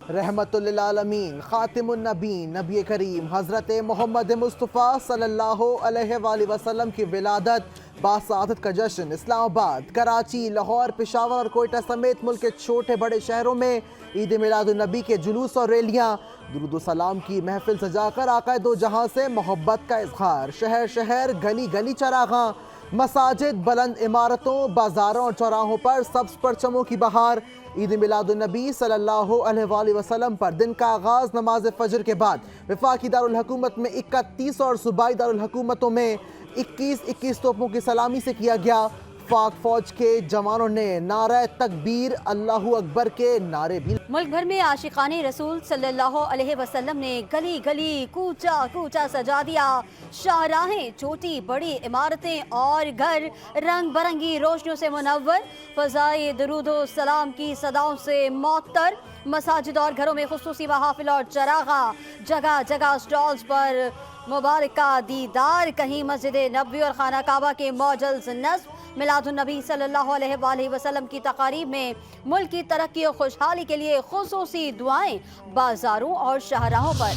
رحمت للعالمین خاتم النبین نبی کریم حضرت محمد مصطفیٰ صلی اللہ علیہ وآلہ وسلم کی ولادت باسعادت کا جشن اسلام آباد، کراچی، لاہور، پشاور اور کوئٹہ سمیت ملک کے چھوٹے بڑے شہروں میں عید میلاد النبی کے جلوس اور ریلیاں، درود و سلام کی محفل سجا کر آقا دو جہاں سے محبت کا اظہار، شہر شہر گلی گلی چراغاں، مساجد، بلند عمارتوں، بازاروں اور چوراہوں پر سبز پرچموں کی بہار۔ عید میلاد النبی صلی اللہ علیہ وآلہ وسلم پر دن کا آغاز نماز فجر کے بعد وفاقی دارالحکومت میں 31 اور صوبائی دارالحکومتوں میں 21 توپوں کی سلامی سے کیا گیا۔ پاک فوج کے جوانوں نے نعرہ تکبیر، اللہ اکبر کے نعرے بھی۔ ملک بھر میں عاشقان رسول صلی اللہ علیہ وسلم نے گلی گلی کوچہ کوچہ سجا دیا، شاہراہیں، چھوٹی بڑی عمارتیں اور گھر رنگ برنگی روشنیوں سے منور، فضائے درود و سلام کی صداؤں سے معطر، مساجد اور گھروں میں خصوصی محافل اور چراغاں، جگہ جگہ سٹالز پر مبارکہ دیدار، کہیں مسجد نبوی اور خانہ کعبہ کے معجز نصب۔ میلاد النبی صلی اللہ علیہ وآلہ وسلم کی تقاریب میں ملک کی ترقی اور خوشحالی کے لیے خصوصی دعائیں بازاروں اور شاہراہوں پر۔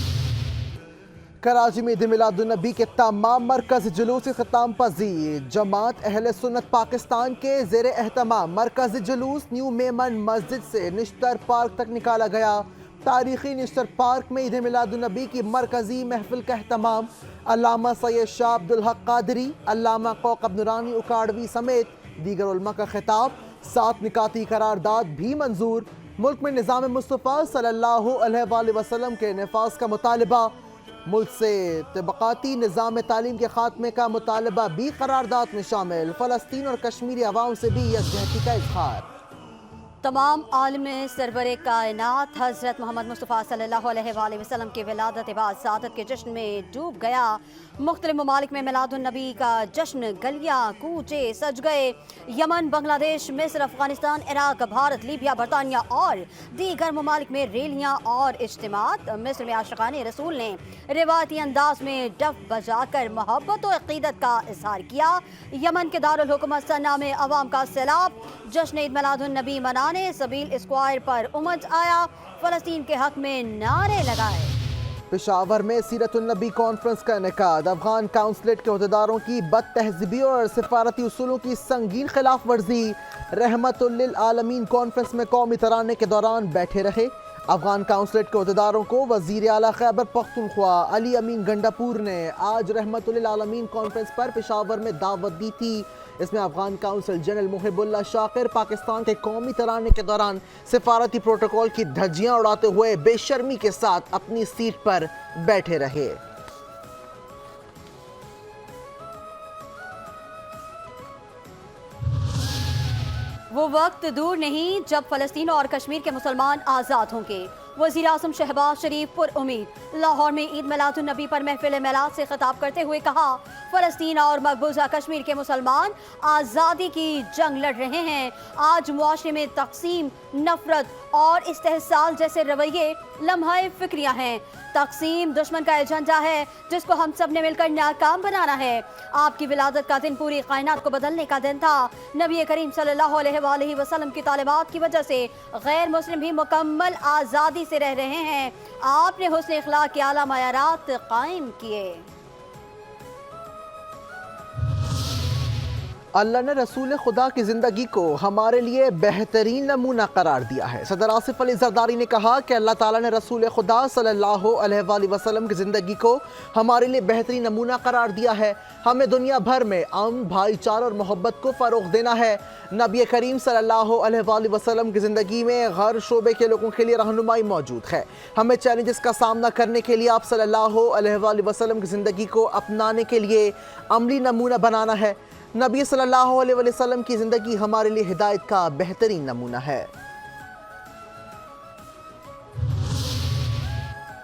کراچی میں عید میلاد النبی کے تمام مرکز جلوس اختتام پذیر، جماعت اہل سنت پاکستان کے زیر اہتمام مرکز جلوس نیو میمن مسجد سے نشتر پارک تک نکالا گیا۔ تاریخی نشتر پارک میں عید میلاد النبی کی مرکزی محفل کا اہتمام، علامہ سید شاہ عبدالحق قادری، علامہ کوکب نورانی اکاڑوی سمیت دیگر علماء کا خطاب، 7 نکاتی قرارداد بھی منظور۔ ملک میں نظام مصطفیٰ صلی اللہ علیہ وآلہ وسلم کے نفاذ کا مطالبہ، ملک سے طبقاتی نظام تعلیم کے خاتمے کا مطالبہ بھی قرارداد میں شامل، فلسطین اور کشمیری عوام سے بھی یکجہتی کا اظہار۔ تمام عالم سرور کائنات حضرت محمد مصطفیٰ صلی اللہ علیہ وآلہ وسلم کی ولادت باسعادت کے جشن میں ڈوب گیا۔ مختلف ممالک میں میلاد النبی کا جشن، گلیاں کوچے سج گئے۔ یمن، بنگلہ دیش، مصر، افغانستان، عراق، بھارت، لیبیا، برطانیہ اور دیگر ممالک میں ریلیاں اور اجتماعات۔ مصر میں عاشقان رسول نے روایتی انداز میں ڈف بجا کر محبت و عقیدت کا اظہار کیا۔ یمن کے دارالحکومت سنہ میں عوام کا سیلاب، جشن عید میلاد النبی منانے سبیل اسکوائر پر امج آیا، فلسطین کے حق میں نعرے لگائے۔ پشاور میں سیرت النبی کانفرنس کا انعقاد، افغان کونسلیٹ کے عہدیداروں کی بد تہذیبی اور سفارتی اصولوں کی سنگین خلاف ورزی۔ رحمت للعالمین کانفرنس میں قومی ترانے کے دوران بیٹھے رہے افغان کونسلیٹ کے عہدیداروں کو وزیر اعلیٰ خیبر پختونخوا علی امین گنڈاپور نے آج رحمت للعالمین کانفرنس پر پشاور میں دعوت دی تھی۔ اس میں افغان کونسل جنرل محب اللہ شاکر پاکستان کے قومی ترانے کے دوران سفارتی پروٹوکول کی دھجیاں اڑاتے ہوئے بے شرمی کے ساتھ اپنی سیٹ پر بیٹھے رہے۔ وہ وقت دور نہیں جب فلسطین اور کشمیر کے مسلمان آزاد ہوں گے، وزیر اعظم شہباز شریف پر امید۔ لاہور میں عید میلاد النبی پر محفل میلاد سے خطاب کرتے ہوئے کہا، فلسطین اور مقبوضہ کشمیر کے مسلمان آزادی کی جنگ لڑ رہے ہیں۔ آج معاشرے میں تقسیم، نفرت اور استحصال جیسے رویے لمحہ فکریہ ہیں۔ تقسیم دشمن کا ایجنڈا ہے جس کو ہم سب نے مل کر ناکام بنانا ہے۔ آپ کی ولادت کا دن پوری کائنات کو بدلنے کا دن تھا۔ نبی کریم صلی اللہ علیہ وآلہ وسلم کی تعلیمات کی وجہ سے غیر مسلم بھی مکمل آزادی سے رہ رہے ہیں۔ آپ نے حسن اخلاق کے اعلیٰ معیارات قائم کیے۔ اللہ نے رسول خدا کی زندگی کو ہمارے لیے بہترین نمونہ قرار دیا ہے۔ صدر آصف علی زرداری نے کہا کہ اللہ تعالیٰ نے رسول خدا صلی اللہ علیہ وآلہ وسلم کی زندگی کو ہمارے لیے بہترین نمونہ قرار دیا ہے۔ ہمیں دنیا بھر میں امن، بھائی چارہ اور محبت کو فروغ دینا ہے۔ نبی کریم صلی اللہ علیہ وآلہ وسلم کی زندگی میں ہر شعبے کے لوگوں کے لیے رہنمائی موجود ہے۔ ہمیں چیلنجز کا سامنا کرنے کے لیے آپ صلی اللہ علیہ وآلہ وسلم کی زندگی کو اپنانے کے لیے عملی نمونہ بنانا ہے۔ نبی صلی اللہ علیہ وسلم کی زندگی ہمارے لیے ہدایت کا بہترین نمونہ ہے۔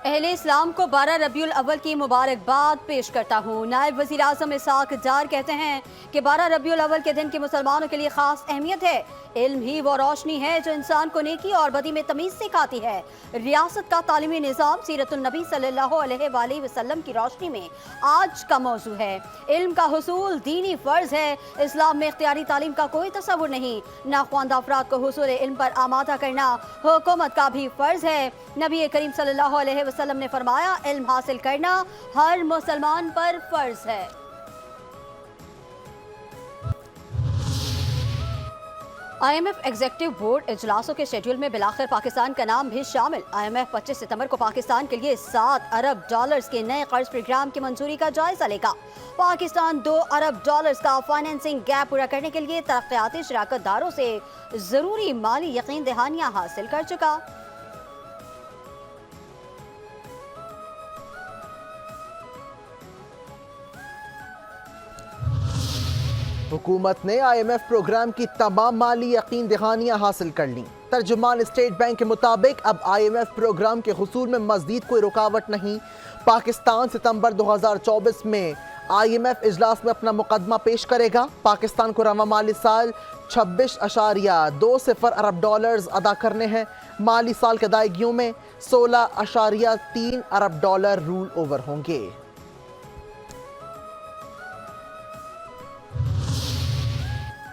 اہل اسلام کو 12 ربیع الاول کی مبارکباد پیش کرتا ہوں۔ نائب وزیر اعظم اسحاق ڈار کہتے ہیں کہ 12 ربیع الاول کے دن کی مسلمانوں کے لیے خاص اہمیت ہے۔ علم ہی وہ روشنی ہے جو انسان کو نیکی اور بدی میں تمیز سکھاتی ہے۔ ریاست کا تعلیمی نظام سیرت النبی صلی اللہ علیہ وآلہ وسلم کی روشنی میں آج کا موضوع ہے۔ علم کا حصول دینی فرض ہے۔ اسلام میں اختیاری تعلیم کا کوئی تصور نہیں۔ ناخواندہ افراد کو حصول علم پر آمادہ کرنا حکومت کا بھی فرض ہے۔ نبی کریم صلی اللہ علیہ وسلم نے فرمایا، علم حاصل کرنا ہر مسلمان پر فرض ہے۔ I M F executive board اجلاسوں کے شیڈول میں بالآخر پاکستان کا نام بھی شامل۔ آئی ایم ایف 25 ستمبر کو پاکستان کے لیے $7 ارب کے نئے قرض پروگرام کی منظوری کا جائزہ لے گا۔ پاکستان $2 ارب کا فائنینسنگ گیپ پورا کرنے کے لیے ترقیاتی شراکت داروں سے ضروری مالی یقین دہانیاں حاصل کر چکا۔ حکومت نے آئی ایم ایف پروگرام کی تمام مالی یقین دہانیاں حاصل کر لیں۔ ترجمان اسٹیٹ بینک کے مطابق اب آئی ایم ایف پروگرام کے حصول میں مزید کوئی رکاوٹ نہیں۔ پاکستان ستمبر 2024 میں آئی ایم ایف اجلاس میں اپنا مقدمہ پیش کرے گا۔ پاکستان کو رواں مالی سال $26.20 ارب ادا کرنے ہیں۔ مالی سال کی ادائیگیوں میں $16.3 ارب رول اوور ہوں گے۔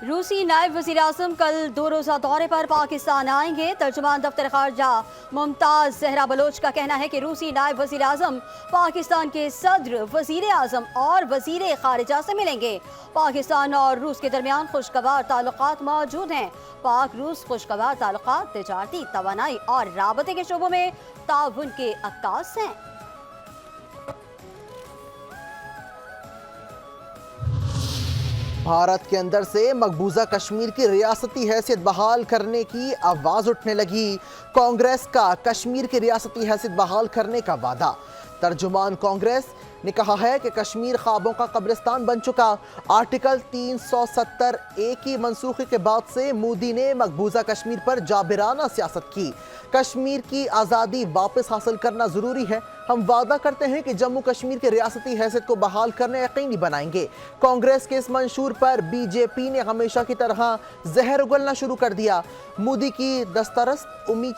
روسی نائب وزیر اعظم کل 2 روزہ دورے پر پاکستان آئیں گے۔ ترجمان دفتر خارجہ ممتاز زہرا بلوچ کا کہنا ہے کہ روسی نائب وزیر اعظم پاکستان کے صدر، وزیر اعظم اور وزیر خارجہ سے ملیں گے۔ پاکستان اور روس کے درمیان خوشگوار تعلقات موجود ہیں۔ پاک روس خوشگوار تعلقات تجارتی، توانائی اور رابطے کے شعبوں میں تعاون کے عکاس ہیں۔ بھارت کے اندر سے مقبوضہ کشمیر کی ریاستی حیثیت بحال کرنے کی آواز اٹھنے لگی۔ کانگریس کا کشمیر کی ریاستی حیثیت بحال کرنے کا وعدہ۔ ترجمان کانگریس نے کہا ہے کہ کشمیر خوابوں کا قبرستان بن چکا۔ آرٹیکل 370A کی منسوخی کے بعد سے مودی نے مقبوضہ کشمیر پر جابرانہ سیاست کی۔ کشمیر کی آزادی واپس حاصل کرنا ضروری ہے۔ ہم وعدہ کرتے ہیں کہ جموں کشمیر کی ریاستی حیثیت کو بحال کرنا یقینی بنائیں گے۔ کانگریس کے اس منشور پر بی جے پی نے ہمیشہ کی طرح زہر اگلنا شروع کر دیا۔ مودی کی دسترست امید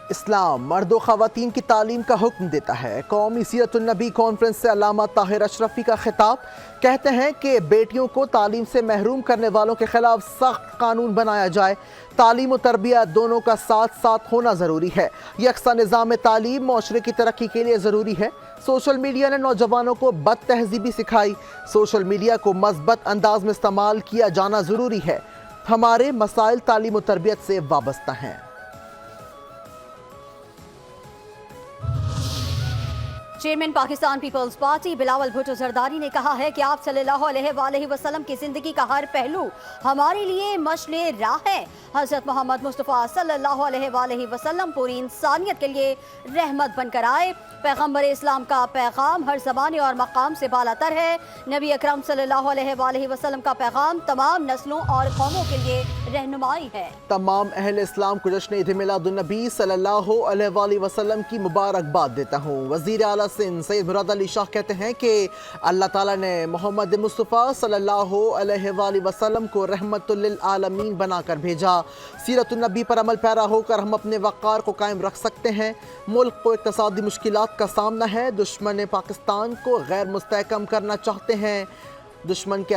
اسلام مرد و خواتین کی تعلیم کا حکم دیتا ہے۔ قومی سیرت النبی کانفرنس سے علامہ طاہر اشرفی کا خطاب۔ کہتے ہیں کہ بیٹیوں کو تعلیم سے محروم کرنے والوں کے خلاف سخت قانون بنایا جائے۔ تعلیم و تربیت دونوں کا ساتھ ساتھ ہونا ضروری ہے۔ یکساں نظام تعلیم معاشرے کی ترقی کے لیے ضروری ہے۔ سوشل میڈیا نے نوجوانوں کو بد تہذیبی سکھائی۔ سوشل میڈیا کو مثبت انداز میں استعمال کیا جانا ضروری ہے۔ ہمارے مسائل تعلیم و تربیت سے وابستہ ہیں۔ Chairman Pakistan peoples party Bilawal Bhutto Zardari نے کہا ہے کہ آپ صلی اللہ علیہ وآلہ وسلم کی زندگی کا ہر پہلو ہمارے لیے مشعل راہ ہے۔ حضرت محمد مصطفیٰ صلی اللہ علیہ وآلہ وسلم پوری انسانیت کے لیے رحمت بن کر آئے۔ پیغمبر اسلام کا پیغام ہر زمانے اور مقام سے بالاتر ہے۔ نبی اکرم صلی اللہ علیہ وآلہ وسلم کا پیغام تمام نسلوں اور قوموں کے لیے رہنمائی ہے۔ تمام اہل اسلام کو جشن عید میلاد النبی صلی اللہ علیہ وآلہ وسلم کی مبارکباد دیتا ہوں۔ وزیر اعلیٰ سندھ سید مراد علی شاہ کہتے ہیں کہ اللہ تعالیٰ نے محمد مصطفیٰ صلی اللہ علیہ وآلہ وسلم کو رحمت للعالمین بنا کر بھیجا۔ سیرت النبی پر عمل پیرا ہو کر ہم اپنے وقار کو قائم رکھ سکتے ہیں۔ ملک کو اقتصادی مشکلات کا سامنا ہے۔ دشمن پاکستان کو غیر مستحکم کرنا چاہتے ہیں۔ دشمن کے